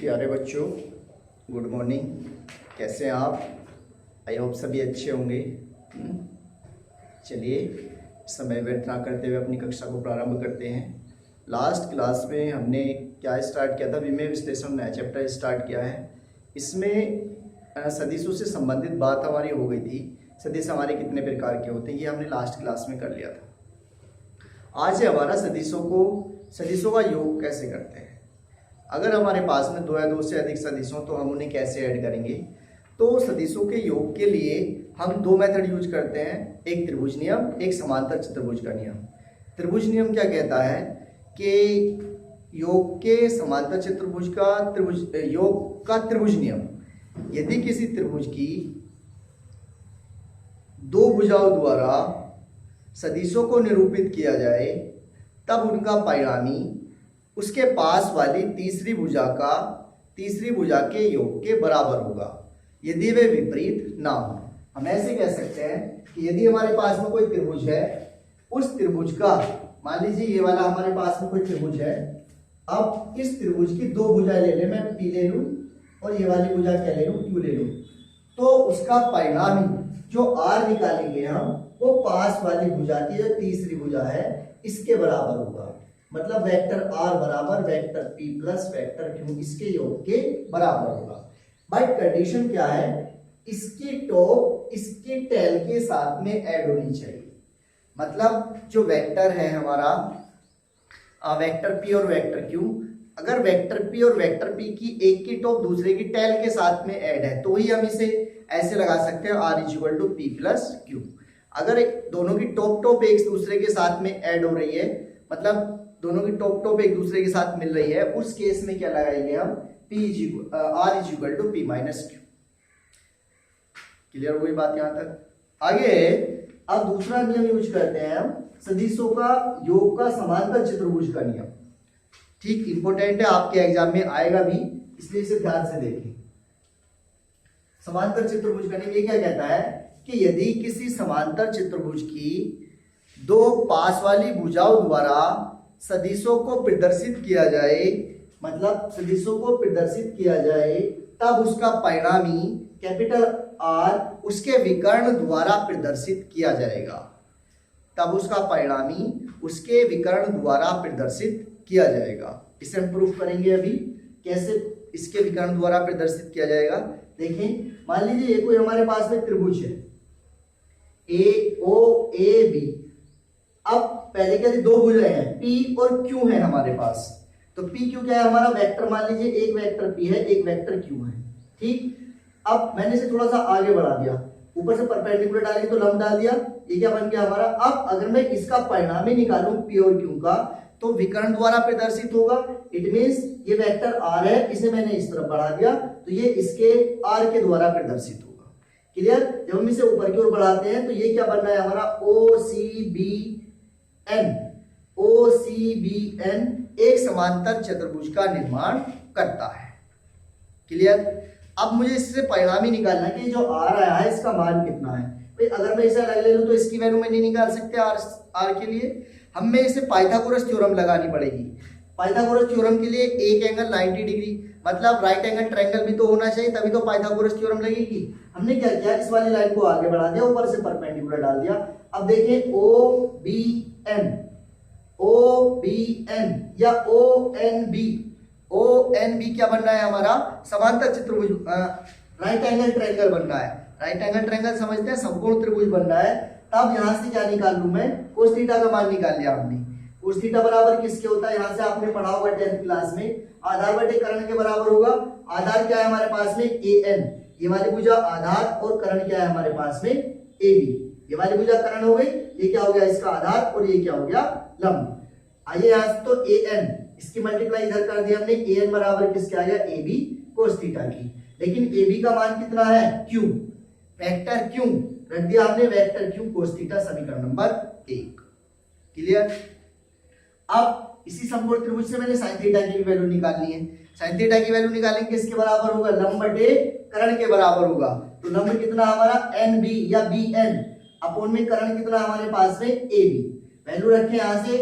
प्यारे बच्चों, good morning. कैसे हैं आप? आई होप सभी अच्छे होंगे। चलिए, समय व्यर्थ ना करते हुए अपनी कक्षा को प्रारंभ करते हैं। लास्ट क्लास में हमने क्या स्टार्ट किया था? विमेय विश्लेषण नया चैप्टर स्टार्ट किया है। इसमें सदिशों से संबंधित बात हमारी हो गई थी। सदिश हमारे कितने प्रकार के होते हैं, ये हमने लास्ट क्लास में कर लिया था। आज है हमारा सदिशों का योग कैसे करते हैं। अगर हमारे पास में दो या दो से अधिक सदिश हों तो हम उन्हें कैसे ऐड करेंगे। तो सदिशों के योग के लिए हम दो मेथड यूज करते हैं, एक त्रिभुज नियम, एक समांतर चतुर्भुज का नियम। त्रिभुज नियम क्या कहता है कि योग के समांतर चतुर्भुज का त्रिभुज नियम, यदि किसी त्रिभुज की दो भुजाओं द्वारा सदिशों को निरूपित किया जाए तब उनका परिणामी उसके पास वाली तीसरी भुजा के योग के बराबर होगा, यदि वे विपरीत ना हो। हम ऐसे कह सकते हैं कि यदि हमारे पास में कोई त्रिभुज है, उस त्रिभुज का, मान लीजिए ये वाला हमारे पास में कोई त्रिभुज है। अब इस त्रिभुज की दो भुजाएं ले ले, मैं पी ले लूं और ये वाली भुजा क्या ले लूं, क्यू ले लूं। तो उसका परिणामी जो आर निकालेंगे हम, वो पास वाली भुजा की जो तीसरी भुजा है इसके बराबर होगा। मतलब वेक्टर आर बराबर vector P plus vector Q इसके योग के बराबर होगा। बट कंडीशन क्या है, इसकी टॉप इसकी टेल के साथ में ऐड होनी चाहिए। मतलब जो वेक्टर है हमारा वेक्टर पी और वेक्टर क्यू, अगर वेक्टर पी और वेक्टर पी की एक की टॉप दूसरे की टेल के साथ में ऐड है तो ही हम इसे ऐसे लगा सकते हैं, R is equal to P plus Q. अगर दोनों की टॉप एक दूसरे के साथ में ऐड हो रही है, मतलब दोनों की टॉप एक दूसरे के साथ मिल रही है, उस केस में क्या लगाएंगे हम, R is equal to P minus Q. Clear हो गई बात यहां तक? आगे अब दूसरा नियम यूज करते हैं हम, सदिशों का योग का समांतर चतुर्भुज का नियम। ठीक इंपोर्टेंट है, आपके एग्जाम में आएगा भी, इसलिए इसे ध्यान से देखें। समांतर चतुर्भुज का नियम ये क्या कहता है कि यदि किसी समांतर चतुर्भुज की दो पास वाली भुजाओं द्वारा सदिशों को प्रदर्शित किया जाए, मतलब सदिशों को प्रदर्शित किया जाए, तब उसका परिणामी कैपिटल आर उसके विकर्ण द्वारा प्रदर्शित किया जाएगा। तब उसका परिणामी उसके विकर्ण द्वारा प्रदर्शित किया जाएगा। इसे हम प्रूफ करेंगे अभी, कैसे इसके विकर्ण द्वारा प्रदर्शित किया जाएगा। देखें, मान लीजिए ये कोई हमारे पास में त्रिभुज है ए ओ ए बी। अब पहले क्या थी, दो भुजाएं हैं P और Q है हमारे पास। तो P Q क्या है हमारा वेक्टर, मान लीजिए एक वेक्टर P है, एक वेक्टर Q है। ठीक, अब मैंने इसे थोड़ा सा आगे बढ़ा दिया, ऊपर से परपेंडिकुलर डाली तो लंब डाल दिया, ये क्या बन गया हमारा। अब अगर मैं इसका परिणामी निकालूं P और Q का, तो विकर्ण द्वारा प्रदर्शित होगा। इट मींस ये वेक्टर R है, इसे मैंने इस तरफ बढ़ा दिया तो ये इसके R के द्वारा प्रदर्शित होगा। क्लियर? जब हम इसे ऊपर की ओर बढ़ाते हैं तो ये क्या बन रहा है हमारा, OCBN एक समांतर चतुर्भुज का निर्माण करता है। क्लियर? अब मुझे इससे परिणामी निकालना है कि जो आर आया है इसका मान कितना है। भाई अगर मैं इसे अलग ले लूं तो इसकी वैल्यू मैं नहीं निकाल सकते आर के लिए, हमें इसे पाइथागोरस थ्योरम लगानी पड़ेगी। पाइथागोरस थ्योरम के लिए एक एंगल 90 डिग्री, मतलब राइट एंगल ट्रायंगल भी तो होना चाहिए, तभी तो पाइथागोरस थ्योरम लगेगी। हमने क्या किया, इस वाली लाइन को आगे बढ़ा दिया, ऊपर से परपेंडिकुलर डाल दिया। अब देखिए OBN या ONB क्या बन रहा है हमारा, समांतर चतुर्भुज, राइट एंगल ट्रायंगल बन रहा है। राइट एंगल ट्रायंगल समझते हैं, समकोण त्रिभुज बन रहा है। तब यहां से क्या निकाल लूं मैं, cos थीटा का मान निकाल लिया हमने। cos थीटा बराबर किसके होता है, यहां से आपने पढ़ा होगा 10th क्लास में, आधार बटे कर्ण के बराबर होगा। आधार क्या है हमारे पास में, AN, ये वाली भुजा आधार, और कर्ण क्या है हमारे पास में, AB। ये वाली भुजा कर्ण हो गई, ये क्या हो गया इसका आधार, और ये क्या हो गया लंब। आइए यहां से तो AN, इसकी मल्टीप्लाई इधर कर दी हमने, AN बराबर किसके आ गया, AB cos थीटा की। लेकिन AB का मान कितना है, Q, वेक्टर Q रख दिया हमने, वेक्टर Q cos थीटा, समीकरण नंबर 1। क्लियर? अब इसी समकोण त्रिभुज से मैंने sin थीटा की वैल्यू निकालनी है। sin थीटा की वैल्यू निकालेंगे, किसके बराबर होगा, लंब बटे कर्ण के बराबर होगा। तो लंब कितना हमारा NB या BN, अपॉन में कर्ण कितना हमारे पास में AB। वैल्यू रखें यहां से,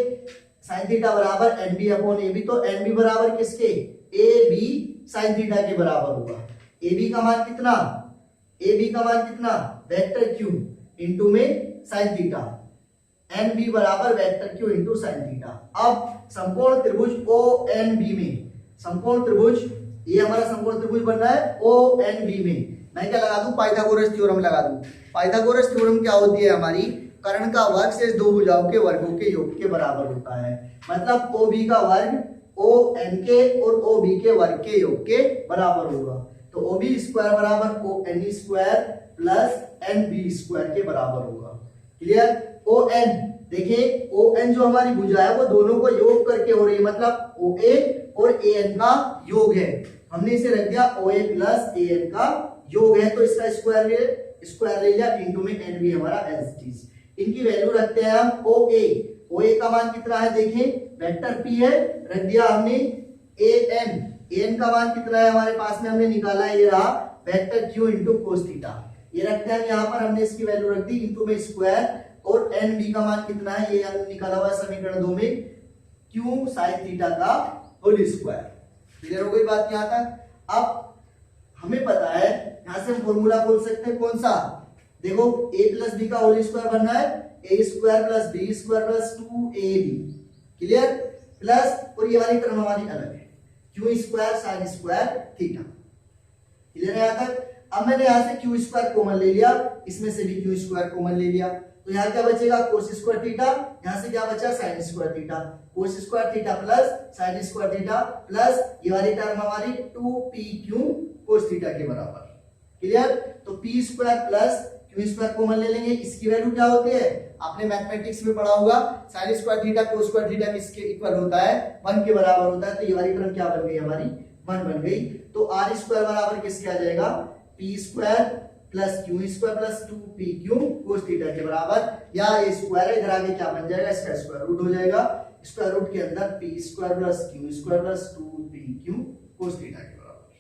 sin थीटा बराबर NB अपॉन AB, तो NB बराबर किसके, AB साइन थीटा के बराबर होगा। ए बी का मान कितना, ए बी का मान कितना, वेक्टर क्यू इंटू में साइन थीटा, एन बी बराबर vector Q into sine theta. अब समकोण त्रिभुज ओ एन बी में, समकोण त्रिभुज, ये हमारा समकोण त्रिभुज बन रहा है ओ एन बी में, मैं क्या लगा दूं, पाइथागोरस थ्योरम लगा दूं। पाइथागोरस थ्योरम क्या होती है हमारी, कर्ण का वर्ग से दो भुजाओं के वर्गों के योग के बराबर होता है। मतलब ओ बी का वर्ग ओ एन के और ओ बी के वर्ग के योग के बराबर होगा। तो ओ बी स्क्वायर बराबर O N square plus N B square के बराबर होगा। क्लियर। ओ एन, देखिए ओ एन जो हमारी भुजा है वो दोनों को योग करके हो रही है, मतलब ओ ए और ए एन का योग है। हमने इसे रख दिया ओ ए प्लस ए एन का योग है, तो इसका स्क्वायर ले लिया इंटू में एन भी हमारा एज इट इज। इनकी वैल्यू रखते हैं हम ओ ए का मान कितना है, देखिए वेक्टर पी है, रख दिया हमने ए एन का मान कितना है हमारे पास में, हमने निकाला है, ये रहा vector Q into cos theta, ये रखते हैं यहाँ पर, हमने इसकी वैल्यू रख दी इंटू में स्क्वायर, और एन बी का मान कितना है, ये हमने निकाला हुआ है समीकरण 2 में क्यू साइन थीटा का होल स्क्वायर। क्लियर हो गई बात यहाँ तक। अब हमें पता है यहां से हम फॉर्मूला खोल सकते हैं, कौन सा, देखो a प्लस बी का होल स्क्वायर बनना है a square plus B square plus 2ab। Clear. Plus, और ये वाली टर्म हमारी अलग है, Q square sine square theta. Clear है यहाँ तक। अब मैंने यहाँ से क्यू स्क्वायर कॉमन ले लिया, इसमें से भी क्यू स्क्वायर कॉमन ले लिया, तो यहाँ क्या बचेगा, कोस स्क्वायर थीटा, यहाँ से क्या बचा, sign square theta, cos square theta plus sign square theta plus ये वाली टर्म हमारी 2pq कोस थीटा के बराबर। क्लियर। तो p square plus Q square common ले लेंगे, इसकी वैल्यू क्या होती है, आपने मैथमेटिक्स में पढ़ा होगा, sign square theta cos square theta किसके इक्वल होता है, 1 के बराबर होता है। तो ये वाली टर्म क्या बन गई हमारी, 1 बन गई। तो r स्क्वायर बराबर किसके आ जाएगा, p square plus Q square plus 2pq cos theta के बराबर, या ये स्क्वायर है, इधर आगे क्या बन जाएगा, इसका स्क्वायर रूट हो जाएगा, स्क्वायर रूट के अंदर p square plus Q square plus 2pq cos theta के बराबर।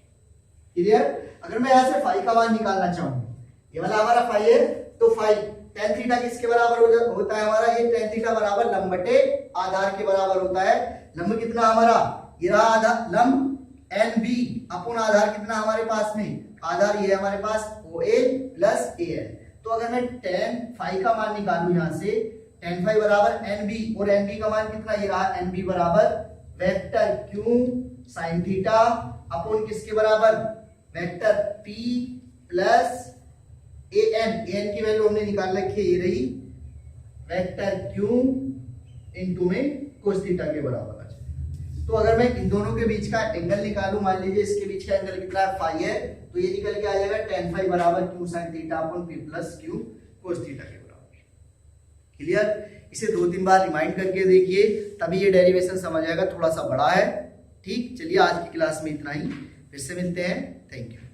क्लियर। अगर मैं यहाँ से फाई का मान निकालना चाहूँ, ये वाला हमारा फाई है, तो फाई tan थीटा किसके बराबर होता है हमारा, ये tan थीटा बराबर लंब बटे आधार के बराबर होता है। लंब कितना हमारा, ये रहा आधार, लंब एन बी अपन आधार कितना हमारे पास में, आधार ये हमारे पास ओ ए प्लस ए एन। तो अगर मैं tan फाई का मान निकालूं यहाँ से, tan फाई बराबर एन बी, और एन बी का मान कितना, ये रहा एन बी बराबर वेक्टर क्यू साइन थीटा अपन किसके बराबर, vector p plus A N की वैल्यू हमने निकाल रखी है, ये रही वेक्टर q इंटू में कोस थीटा के बराबर। तो अगर मैं इन दोनों के बीच का एंगल निकालूं, मान लीजिए इसके बीच का एंगल कितना है, फाई है, तो ये निकल के आ जाएगा tan फाई बराबर q sin थीटा अपन p plus q cos theta के बराबर। क्लियर। इसे 2-3 बार रिमाइंड करके देखिए, तभी ये डेरिवेशन समझ आएगा, थोड़ा सा बड़ा है। ठीक, चलिए आज की क्लास में इतना ही, फिर से मिलते हैं, थैंक यू।